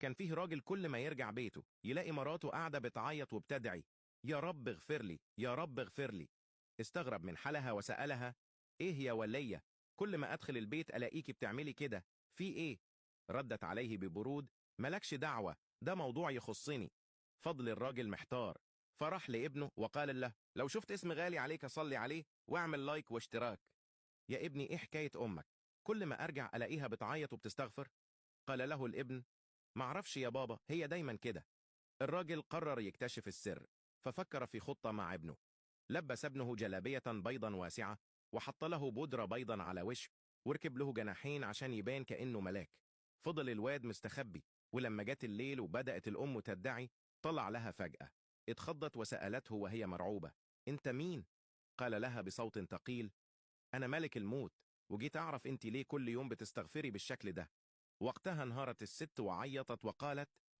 كان فيه راجل كل ما يرجع بيته يلاقي مراته قاعدة بتعيط وبتدعي: يا رب اغفر لي، يا رب اغفر لي. استغرب من حالها وسألها: ايه يا ولية، كل ما ادخل البيت الاقيكي بتعملي كده، في ايه؟ ردت عليه ببرود: ملكش دعوة، ده موضوع يخصني. فضل الراجل محتار، فراح لابنه وقال له: لو شفت اسم غالي عليك صلي عليه واعمل لايك واشتراك. يا ابني ايه حكاية امك؟ كل ما ارجع الاقيها بتعيط وبتستغفر. قال له الابن: معرفش يا بابا، هي دايما كده. الراجل قرر يكتشف السر، ففكر في خطة مع ابنه. لبس ابنه جلابية بيضا واسعة، وحط له بودرة بيضا على وشه، وركب له جناحين عشان يبان كأنه ملاك. فضل الواد مستخبي، ولما جت الليل وبدأت الأم تدعي، طلع لها فجأة. اتخضت وسألته وهي مرعوبة: انت مين؟ قال لها بصوت ثقيل: أنا ملك الموت، وجيت أعرف انت ليه كل يوم بتستغفري بالشكل ده. وقتها انهارت الست وعيطت وقالت: